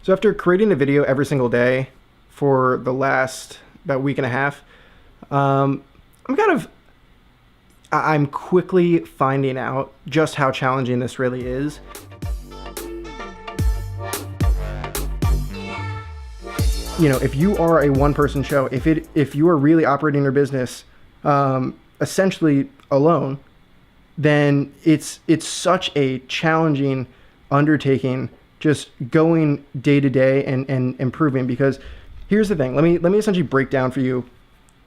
So after creating a video every single day for the last about week and a half, I'm quickly finding out just how challenging this really is. You know, if you are a one-person show, if you are really operating your business essentially alone, then it's such a challenging undertaking just going day to day and improving. Because here's the thing, let me essentially break down for you,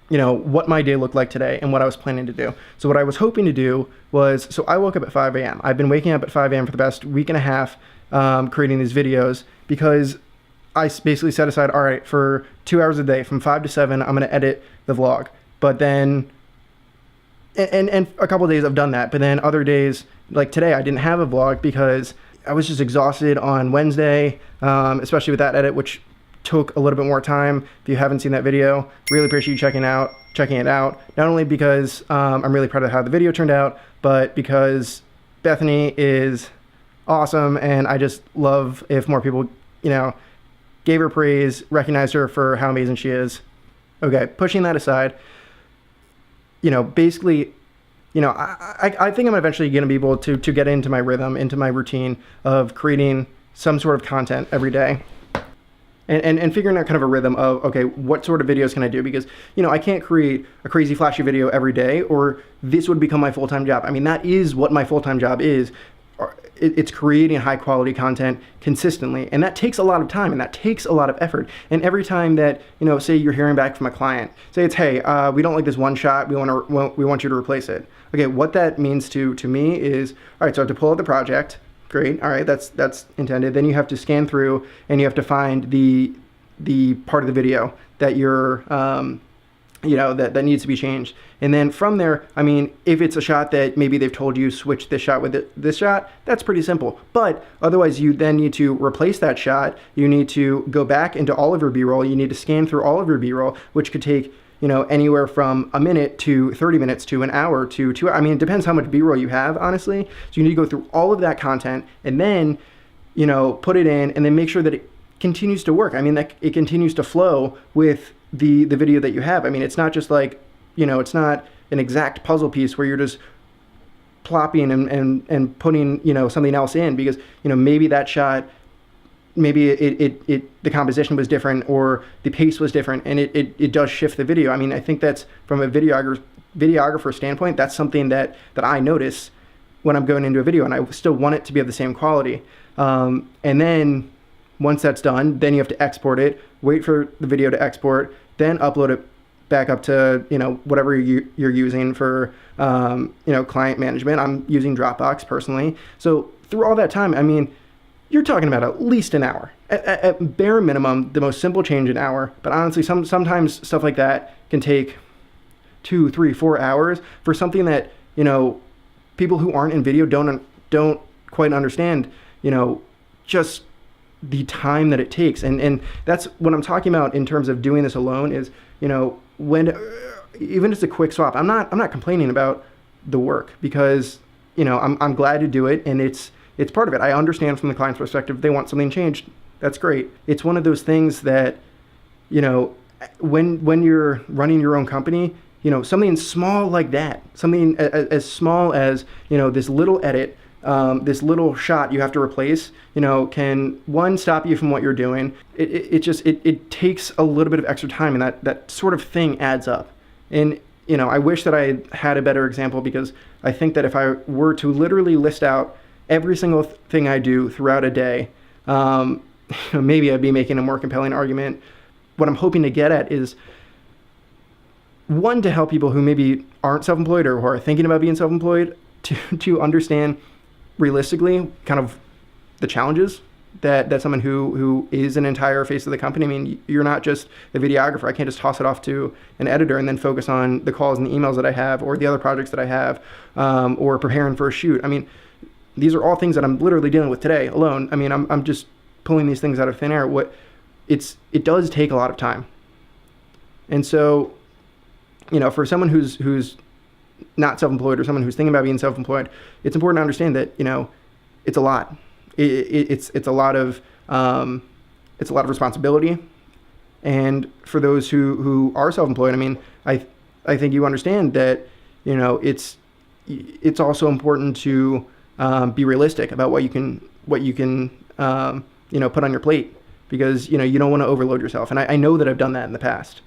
you know, what my day looked like today and what I was planning to do. So what I was hoping to do was, so I woke up at 5 a.m. I've been waking up at 5 a.m. for the past week and a half, creating these videos, because I basically set aside, all right, for 2 hours a day from 5 to 7, I'm gonna edit the vlog. But then, and a couple of days I've done that, but then other days, like today, I didn't have a vlog because I was just exhausted on Wednesday, especially with that edit, which took a little bit more time. If you haven't seen that video, really appreciate you checking it out. Not only because I'm really proud of how the video turned out, but because Bethany is awesome, and I just love if more people, you know, gave her praise, recognized her for how amazing she is. Okay, pushing that aside, you know, basically, you know, I think I'm eventually going to be able to get into my rhythm, into my routine of creating some sort of content every day. And figuring out kind of a rhythm of, okay, what sort of videos can I do? Because, you know, I can't create a crazy flashy video every day, or this would become my full-time job. I mean, that is what my full-time job is. It's creating high quality content consistently, and that takes a lot of time, and that takes a lot of effort. And every time that, you know, say you're hearing back from a client, say it's, hey, we don't like this one shot, we want you to replace it. Okay, what that means to me is, all right, so I have to pull out the project. Great, all right, that's intended. Then you have to scan through, and you have to find the part of the video that you're you know, that needs to be changed. And then from there, I mean, if it's a shot that maybe they've told you switch this shot with this shot, that's pretty simple. But otherwise, you then need to replace that shot. You need to go back into all of your B-roll. You need to scan through all of your B-roll, which could take, you know, anywhere from a minute to 30 minutes to an hour to 2 hours. I mean, it depends how much B-roll you have, honestly. So you need to go through all of that content and then, you know, put it in, and then make sure that it continues to work. I mean, that it continues to flow with the video that you have. I mean, it's not just like, you know, it's not an exact puzzle piece where you're just plopping and putting, you know, something else in, because, you know, maybe that shot, maybe the composition was different, or the pace was different, and it does shift the video. I mean, I think that's, from a videographer standpoint, that's something that I notice when I'm going into a video, and I still want it to be of the same quality. And then once that's done, then you have to export it, wait for the video to export, then upload it back up to, you know, whatever you're using for, you know, client management. I'm using Dropbox personally. So through all that time, I mean, you're talking about at least an hour. At bare minimum, the most simple change, an hour. But honestly, sometimes stuff like that can take 2, 3, 4 hours for something that, you know, people who aren't in video don't quite understand, you know, just the time that it takes. And that's what I'm talking about in terms of doing this alone is, you know, when even just a quick swap, I'm not complaining about the work, because, you know, I'm glad to do it, and it's part of it. I understand from the client's perspective, they want something changed. That's great. It's one of those things that, you know, when you're running your own company, you know, something small like that, something as small as, you know, this little edit, this little shot you have to replace, you know, can, one, stop you from what you're doing. It takes a little bit of extra time, and that sort of thing adds up. And, you know, I wish that I had a better example, because I think that if I were to literally list out every single thing I do throughout a day, maybe I'd be making a more compelling argument. What I'm hoping to get at is, one, to help people who maybe aren't self-employed or who are thinking about being self-employed to understand realistically kind of the challenges that someone who is an entire face of the company. I mean, you're not just a videographer. I can't just toss it off to an editor and then focus on the calls and the emails that I have, or the other projects that I have, or preparing for a shoot. I mean, these are all things that I'm literally dealing with today alone. I mean, I'm just pulling these things out of thin air. It does take a lot of time. And so, you know, for someone who's not self-employed, or someone who's thinking about being self-employed, it's important to understand that, you know, it's a lot. It's a lot of it's a lot of responsibility. And for those who are self-employed, I mean, I think you understand that, you know, it's also important to be realistic about what you can you know, put on your plate, because, you know, you don't want to overload yourself. And I know that I've done that in the past.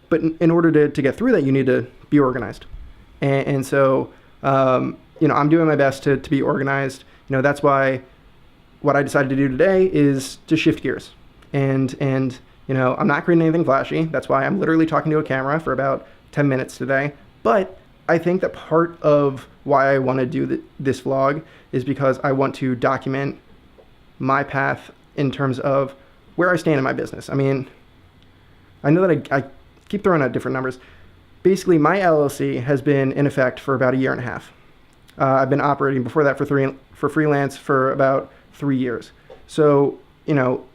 But in order to get through that, you need to be organized. And so, you know, I'm doing my best to be organized. You know, that's why what I decided to do today is to shift gears. And you know, I'm not creating anything flashy. That's why I'm literally talking to a camera for about 10 minutes today. But I think that part of why I want to do this vlog is because I want to document my path in terms of where I stand in my business. I mean, I know that I keep throwing out different numbers. Basically, my LLC has been in effect for about 1.5 years. I've been operating before that for freelance for about 3 years. So, you know,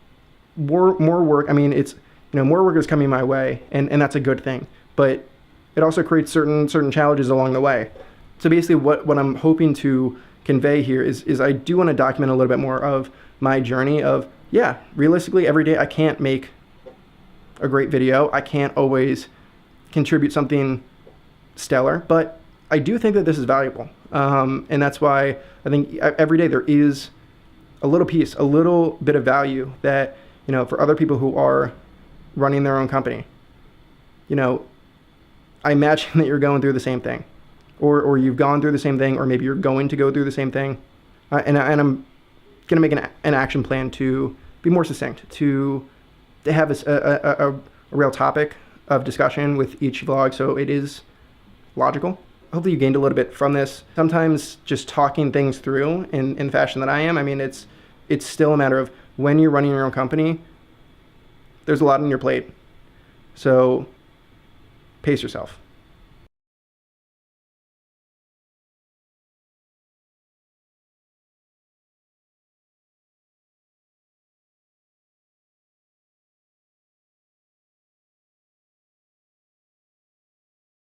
more work. I mean, it's, you know, more work is coming my way, and that's a good thing. But it also creates certain challenges along the way. So basically, what I'm hoping to convey here is I do want to document a little bit more of my journey of, yeah, realistically, every day I can't make a great video. I can't always contribute something stellar, but I do think that this is valuable. And that's why I think every day there is a little bit of value that, you know, for other people who are running their own company. You know, I imagine that you're going through the same thing, or you've gone through the same thing, or maybe you're going to go through the same thing. And I'm going to make an action plan to be more succinct, to have a real topic of discussion with each vlog, so it is logical. Hopefully you gained a little bit from this. Sometimes just talking things through in the fashion that I am, I mean, it's still a matter of when you're running your own company, there's a lot on your plate. So pace yourself.